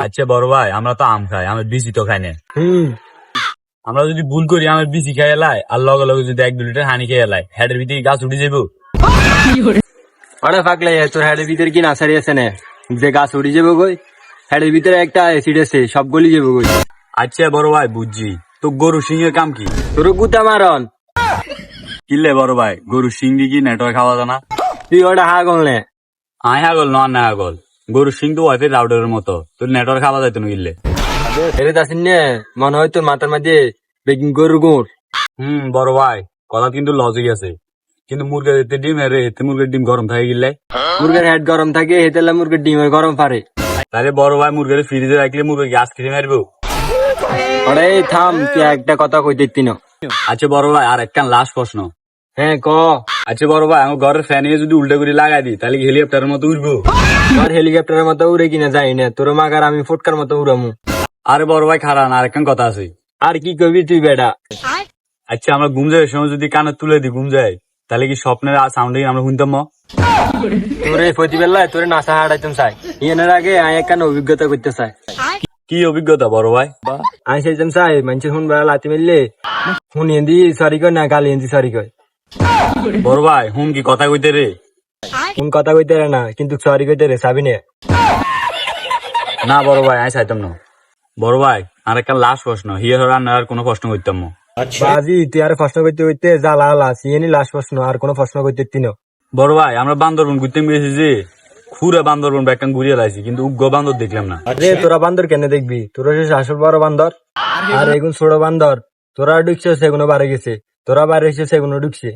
আচ্ছা বড় ভাই, আমরা তো আম খাই, আমার বিচি তো খাই না। হুম আমরা যদি ভুল করি আমার বিচি খাই এলাই আর লগে লগে যদি 1-2 লিটার হানি খেয়ে এলাই, হেডের ভিতরে গাছ উঠে যাবো। ওরা পাকলে তোর হেডের ভিতরে কি নাসারি আছে না যে গাছ উড়ি যাবো গই? হেডের ভিতরে একটা অ্যাসিড আছে, সব গলি যাবো গই। আচ্ছা বড় ভাই বুঝছি, তো গরু সিং এর কাম কি? তোর গুতা মারন কিনলে বড় ভাই, গরু সিং দিয়ে কি নেটওয়ার্ক খাওয়া জানা? তুই ওটা হা গলনে আয় আগল না আগল, গরু সিং তো ওয়াইফের রাউডারের মতো, তোর নেটওয়ার্ক খাওয়া যাইতো না কিনলে। হেরে তাসিন নে মনে হয় তোর মাথার মাঝে বেকিং গরুর গুড়। বড় ভাই কথা কিন্তু লজিক আছে, কিন্তু মুরগের এতে ডিম হেরে এতে মুরগের ডিম গরম থাকে গিলে। মুরগের হেড গরম থাকে হেতেলা মুরগের ডিমের গরম পারে। তাহলে বড় ভাই মুরগের ফ্রিজে রাখলে মুরগি গ্যাস খেতে মারবো। ওরে থাম, তুই একটা কথা কই দেখতি না। আচ্ছা বড় ভাই, আর একটা লাস্ট প্রশ্ন। হ্যাঁ ক। আচ্ছা বড় ভাই, আমার ঘরের ফ্যান যদি উল্টা করে লাগাই দিই তাহলে কি হেলিকপ্টারের মতো উঠবো? তোর হেলিকপ্টারের মতো উড়ে কিনা যাই না, তোর মাগার আমি ফুটকার মতো উড়ামু। আরে বড় ভাই খারাপ, আর একটা কথা আছে। আর কি কবি তুই বেটা? আচ্ছা আমরা ঘুম যাওয়ার সময় যদি কানে তুলে দিই ঘুম যায়, তাহলে কি স্বপ্নের সাউন্ড আমরা শুনতাম? তোরে প্রতিবেলায় তোরে নাচা হারাইতাম চাই, এর আগে আমি একটা অভিজ্ঞতা করতে চাই। কি অভিজ্ঞতা বড় ভাই? আমি চাইতাম চাই মানুষের শুন বেড়া লাতি মেললে শুন এন্দি সরি কয় না গালি এন্দি সরি কয়। বড় ভাই হুন কি কথা কইতে রে? কোন কথা কইতে রে না, কিন্তু সরি কইতে রে সাবি নে। না বড় ভাই আমি চাইতাম না। বড় ভাই আর একটা লাস্ট প্রশ্ন, হিয়ার রান্নার আর কোনো প্রশ্ন করতাম না। বাজি তুই আর প্রশ্ন করতে করতে জ্বালা আলা সিএনি লাস্ট প্রশ্ন, আর কোনো প্রশ্ন করতে তিন। বড় ভাই আমরা বান্দরবন ঘুরতে গেছি যে, পুরা বান্দরবন ব্যাখ্যান ঘুরিয়ে লাইছি, কিন্তু উগ্র বান্দর দেখলাম না। রে তোরা বান্দর কেন দেখবি? তোরা হচ্ছে আসল বড় বান্দর, আর এগুন ছোট বান্দর। তোরা ঢুকছে সেগুলো বাড়ে গেছে, তোরা বাড়ি এসে সেগুলো ঢুকছে।